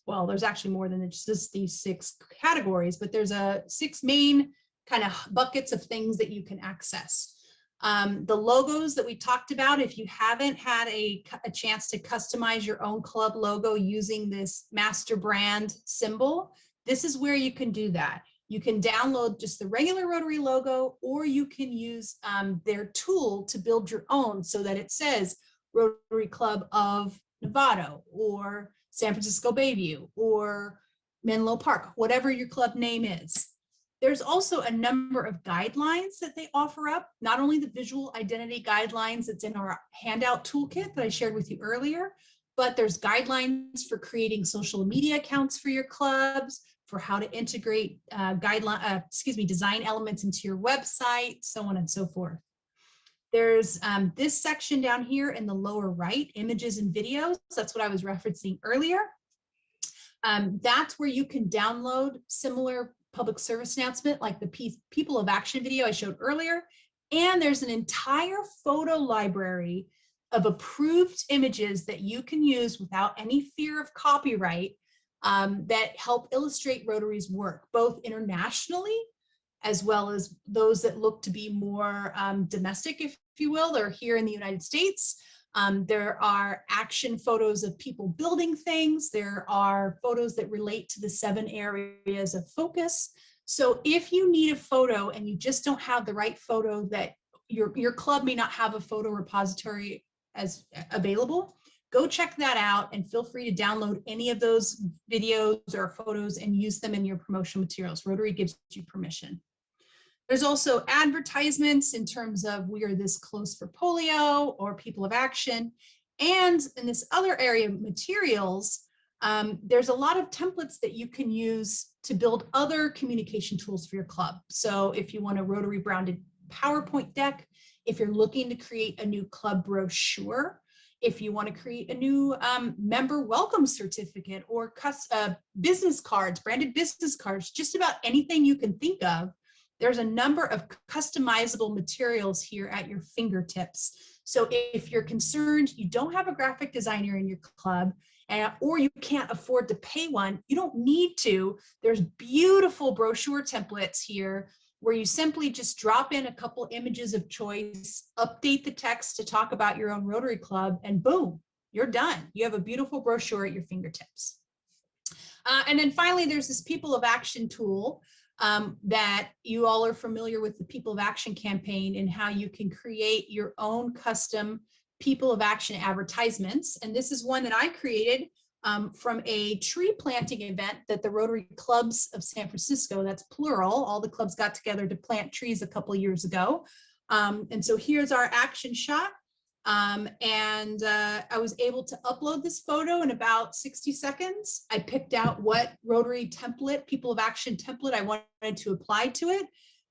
well, there's actually more than just these 6 categories, but there's 6 main kind of buckets of things that you can access. The logos that we talked about, if you haven't had a chance to customize your own club logo using this master brand symbol, this is where you can do that. You can download just the regular Rotary logo, or you can use their tool to build your own so that it says Rotary Club of Novato or San Francisco Bayview or Menlo Park, whatever your club name is. There's also a number of guidelines that they offer up, not only the visual identity guidelines that's in our handout toolkit that I shared with you earlier, but there's guidelines for creating social media accounts for your clubs, for how to integrate design elements into your website, so on and so forth. There's this section down here in the lower right, images and videos. That's what I was referencing earlier. That's where you can download similar public service announcement like the People of Action video I showed earlier. And there's an entire photo library of approved images that you can use without any fear of copyright that help illustrate Rotary's work, both internationally, as well as those that look to be more domestic, if you will. They're here in the United States. There are action photos of people building things. There are photos that relate to the 7 areas of focus. So if you need a photo and you just don't have the right photo, that your club may not have a photo repository as available, go check that out and feel free to download any of those videos or photos and use them in your promotional materials. Rotary gives you permission. There's also advertisements in terms of We Are This Close for Polio or People of Action. And in this other area of materials, there's a lot of templates that you can use to build other communication tools for your club. So if you want a Rotary branded PowerPoint deck, if you're looking to create a new club brochure, if you want to create a new member welcome certificate or business cards, branded business cards, just about anything you can think of, there's a number of customizable materials here at your fingertips. So if you're concerned you don't have a graphic designer in your club, or you can't afford to pay one, you don't need to. There's beautiful brochure templates here where you simply just drop in a couple images of choice, update the text to talk about your own Rotary Club, and boom, you're done. You have a beautiful brochure at your fingertips. And then finally, there's this People of Action tool. that you all are familiar with the People of Action campaign and how you can create your own custom People of Action advertisements. And this is one that I created from a tree planting event that the Rotary Clubs of San Francisco, that's plural, all the clubs got together to plant trees a couple of years ago. And so here's our action shot. I was able to upload this photo in about 60 seconds. I picked out what Rotary template, People of Action template I wanted to apply to it,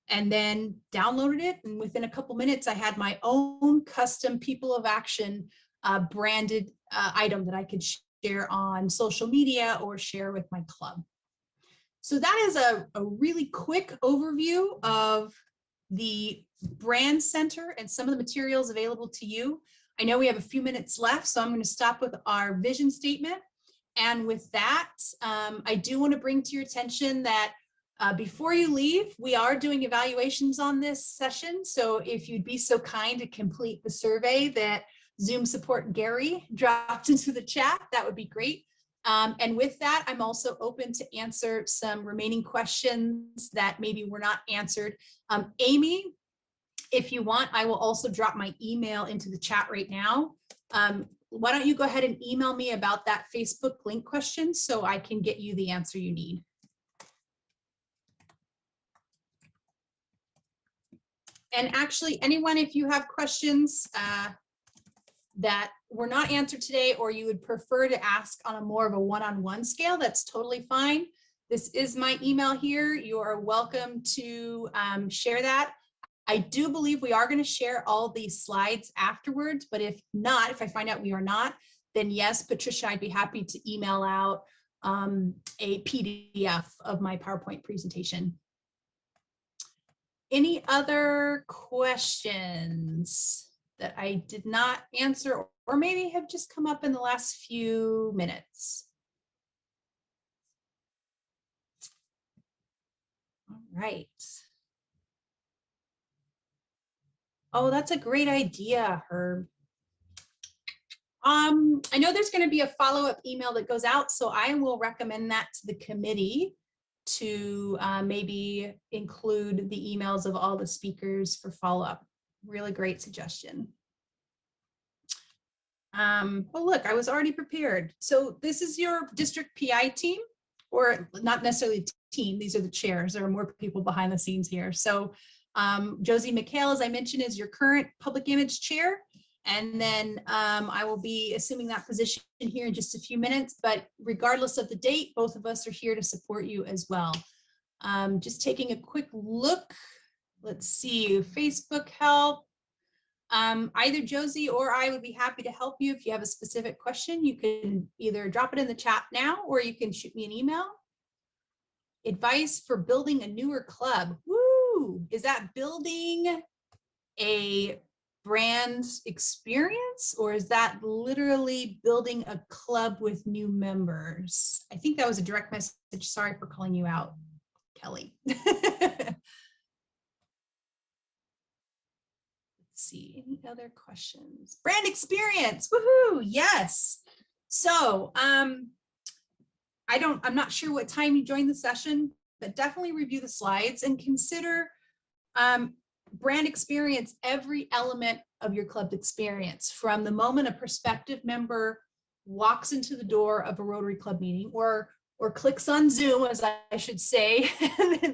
and then downloaded it. And within a couple minutes, I had my own custom People of Action branded item that I could share on social media or share with my club. So that is a really quick overview of the Brand Center and some of the materials available to you. I know we have a few minutes left, so I'm going to stop with our vision statement. And with that, I do want to bring to your attention that before you leave, we are doing evaluations on this session. So if you'd be so kind to complete the survey that Zoom support Gary dropped into the chat, that would be great. And with that, I'm also open to answer some remaining questions that maybe were not answered. Amy, if you want, I will also drop my email into the chat right now. Why don't you go ahead and email me about that Facebook link question so I can get you the answer you need. And actually, anyone, if you have questions that were not answered today, or you would prefer to ask on a more of a one-on-one scale, that's totally fine. This is my email here. You are welcome to share that. I do believe we are going to share all these slides afterwards, but if not, if I find out we are not, then yes, Patricia, I'd be happy to email out a PDF of my PowerPoint presentation. Any other questions that I did not answer or maybe have just come up in the last few minutes? All right. Oh, that's a great idea, Herb. I know there's going to be a follow-up email that goes out, so I will recommend that to the committee to maybe include the emails of all the speakers for follow-up. Really great suggestion. Oh, look, I was already prepared. So this is your district PI team, or not necessarily a team. These are the chairs. There are more people behind the scenes here. So Josie McHale, as I mentioned, is your current public image chair. And then I will be assuming that position here in just a few minutes, but regardless of the date, both of us are here to support you as well. Just taking a quick look. Let's see, Facebook help. Either Josie or I would be happy to help you. If you have a specific question, you can either drop it in the chat now, or you can shoot me an email. Advice for building a newer club. Woo! Is that building a brand experience, or is that literally building a club with new members? I think that was a direct message. Sorry for calling you out, Kelly. Let's see, any other questions? Brand experience, woohoo, yes. So I'm not sure what time you joined the session, but definitely review the slides and consider brand experience, every element of your club experience, from the moment a prospective member walks into the door of a Rotary Club meeting or clicks on Zoom, as I should say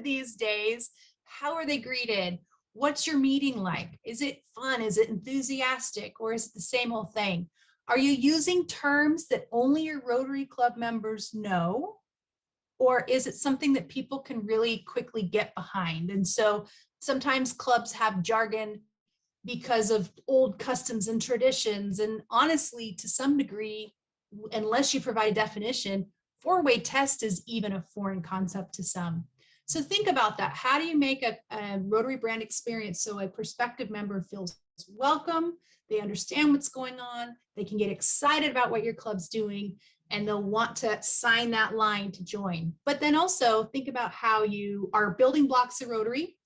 these days. How are they greeted? What's your meeting like? Is it fun? Is it enthusiastic? Or is it the same old thing? Are you using terms that only your Rotary Club members know? Or is it something that people can really quickly get behind? And so sometimes clubs have jargon because of old customs and traditions. And honestly, to some degree, unless you provide a definition, four-way test is even a foreign concept to some. So think about that. How do you make a Rotary brand experience so a prospective member feels welcome, they understand what's going on, they can get excited about what your club's doing, and they'll want to sign that line to join. But then also think about how you are building blocks of Rotary,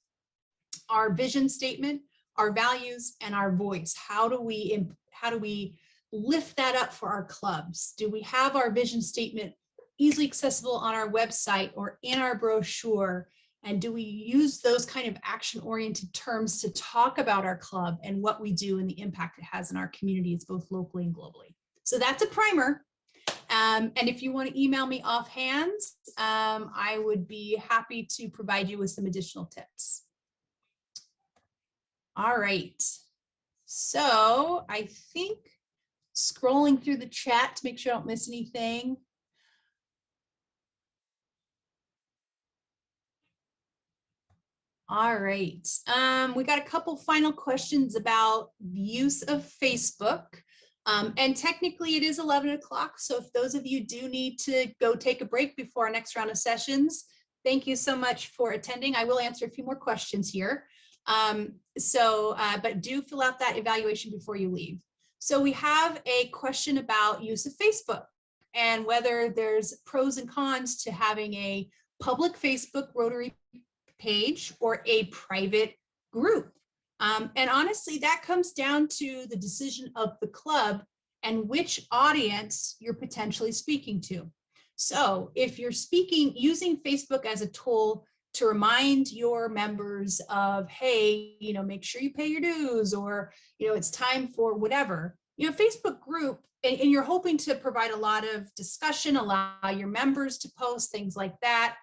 our vision statement, our values, and our voice. How do we lift that up for our clubs? Do we have our vision statement easily accessible on our website or in our brochure? And do we use those kind of action-oriented terms to talk about our club and what we do and the impact it has in our communities, both locally and globally? So that's a primer. And if you want to email me offhand, I would be happy to provide you with some additional tips. All right. So I think scrolling through the chat to make sure I don't miss anything. All right. We got a couple final questions about the use of Facebook. And technically it is 11 o'clock. So if those of you do need to go take a break before our next round of sessions, thank you so much for attending. I will answer a few more questions here. But do fill out that evaluation before you leave. So we have a question about use of Facebook and whether there's pros and cons to having a public Facebook Rotary page or a private group. And honestly, that comes down to the decision of the club and which audience you're potentially speaking to. So if you're using Facebook as a tool to remind your members of, hey, make sure you pay your dues, or, it's time for whatever, Facebook group, and you're hoping to provide a lot of discussion, allow your members to post things like that.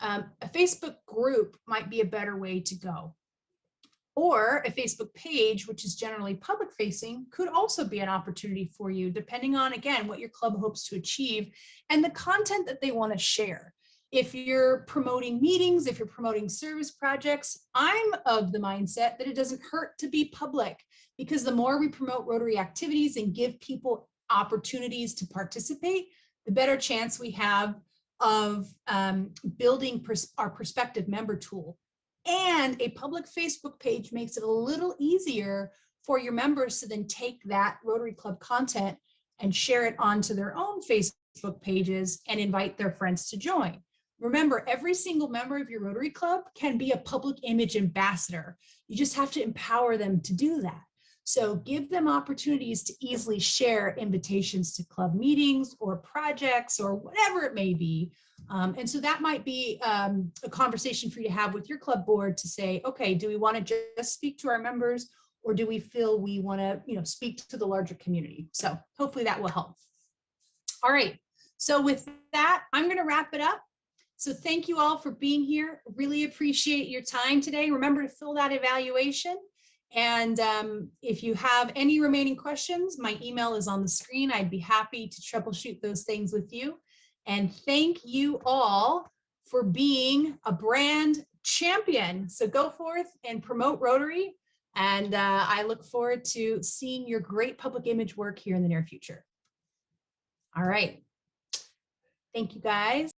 A Facebook group might be a better way to go. Or a Facebook page, which is generally public facing, could also be an opportunity for you, depending on, again, what your club hopes to achieve and the content that they want to share. If you're promoting meetings, if you're promoting service projects, I'm of the mindset that it doesn't hurt to be public, because the more we promote Rotary activities and give people opportunities to participate, the better chance we have of building our prospective member tool. And a public Facebook page makes it a little easier for your members to then take that Rotary Club content and share it onto their own Facebook pages and invite their friends to join. Remember, every single member of your Rotary Club can be a public image ambassador. You just have to empower them to do that. So give them opportunities to easily share invitations to club meetings or projects or whatever it may be. And so that might be a conversation for you to have with your club board to say, okay, do we want to just speak to our members, or do we feel we want to, speak to the larger community? So hopefully that will help. All right. So with that, I'm going to wrap it up. So thank you all for being here. Really appreciate your time today. Remember to fill that evaluation. And if you have any remaining questions, my email is on the screen. I'd be happy to troubleshoot those things with you. And thank you all for being a brand champion. So go forth and promote Rotary. And I look forward to seeing your great public image work here in the near future. All right. Thank you, guys.